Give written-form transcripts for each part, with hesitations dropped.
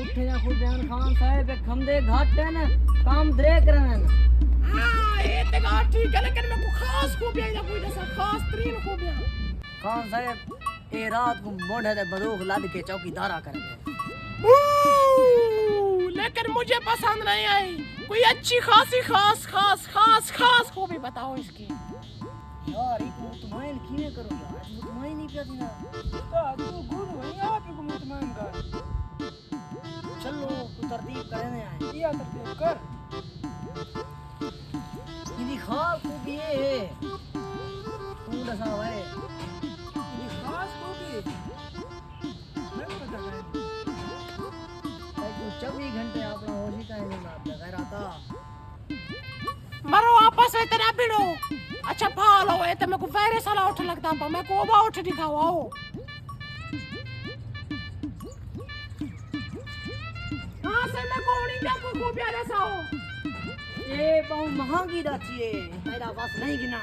उठे ना खुद बयान खान साहब एक खमदे घाट है ना काम दरे करन हां ये ते गा ठीक है लेकिन मैं को खास खूबियां ना कोई दसा खास तरीन खूबियां खान साहब ए रात को मोढ़े दे बंदूक लद के चौकीदारा कर दे लेकिन मुझे पसंद नहीं आई कोई अच्छी खासी खास खास खास खास खूबी बताओ इसकी यार ये मुतमईन किने करो यार मुतमईन नहीं पिया देना तू गुरु है आप को मुतमईन कर चलो तू तरतीब करने आए या तरतीब कर इदी खास खूबी ये है तू दसा भाई ये खास खूबी मैं पता नहीं 24 घंटे अपना होशी का इंतजार लगा रहता मरो आपस में तेरा भिड़ो अच्छा भालो ये तो मैं को वायरस वाला उठ लगता पा मैं को बा उठ दिखाओ आओ हां से मैं कोनी क्या को खूबियां दसाओ ये बहुत महंगी दाची है मेरा पास नहीं गिना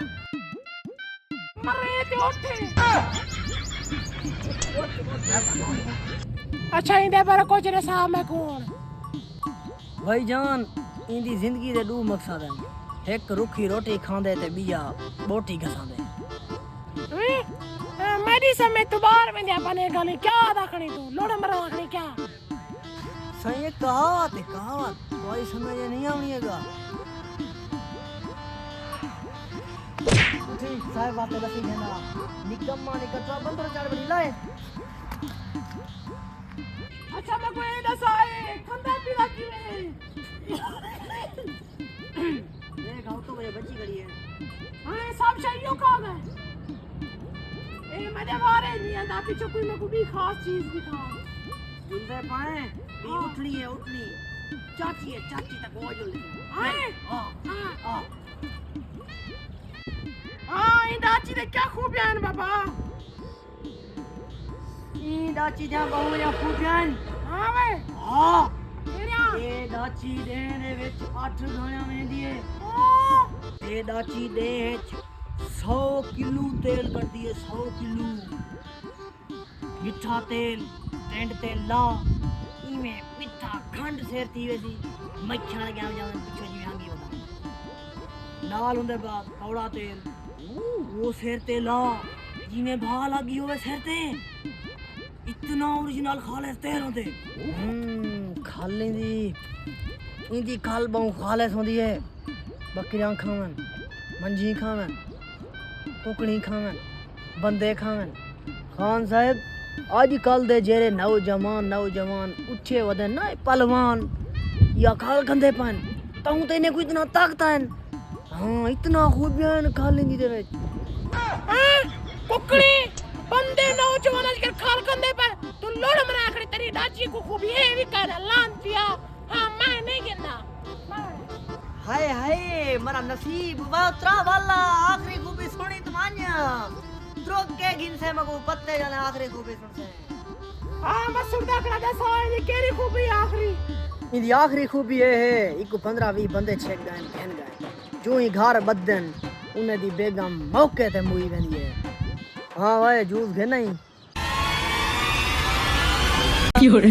मरे ते उठे अच्छा इंदे पर कुछ दसा मैं कौन भाईजान इंदी जिंदगी दे दो मकसद हैं एक रुखी रोटी खांदे ते बिया बोटी घसांदे मेरी समय तू बाहर में दिया बने गाने क्या रखनी तू लोड़ मरा रखनी क्या सही कहावत कोई समझ नहीं आवनीगा ठीक साहब बात बसी है ना निकम्मा निकटवा बंदर चार बड़ी लाए अच्छा मैं कोई दसाए खंदा पीला की में देख आओ तो मेरे बच्ची खड़ी है हां सब चाहिए खा गए ए मजे मारे नहीं आंदा पीछे कोई ना कोई खास चीज दिखा जुलदे पाए भी उठनी है उठनी चाची है चाची तक वो जुल हां हां हां हां इन दाची दे क्या खूबियां हैं बाबा ई दाची जा बहु या खूबियां हां वे हां तेरा ये दाची देने विच 8 गाया वेंदी है ये दाची दे 100 किलो तेल करती है 100 किलो मिठा तेल टेंड तेल ला इमे मिठा खंड सेरती वैसी मक्खियां लगा जावे पिछो जी आंगी होता लाल होंदे बाद कौड़ा तेल वो सेरते ला जिमें भा लगी होवे सेरते इतना ओरिजिनल खालिस तेल होंदे खाली दी इंदी खाल बहु खालिस होंदी है बकरियां खावन मंजी खावन कुकड़ी खावन बंदे खावन खान साहब आजकल दे जेरे नौजवान उठे वदन ना पहलवान या खाल गंदे पान ताऊ ते इन्हें कोई इतना ताकत है हां इतना खूबियां खा लेंदी दे विच कुकड़ी बंदे नौजवान आजकल खाल गंदे पर तू लोड़ मरा खड़ी तेरी दाची को खूबी है भी कर लान पिया हां मैं नहीं गिनना हाय हाय मरा नसीब वात्रा वाला आखिरी खूबी सुनी तुमान्या द्रोग के गिन से मगो पत्ते जाने आखिरी खूबी सुन से हां मैं सुनदा खड़ा दसा ये केरी खूबी आखिरी इंदी आखिरी खूबी ये है इको 15-20 बंदे छेक गए कहन गए जो ही घर बदन उन्हें दी बेगम मौके ते मुई वेंदी है हां भाई जूस घे नहीं की हो रे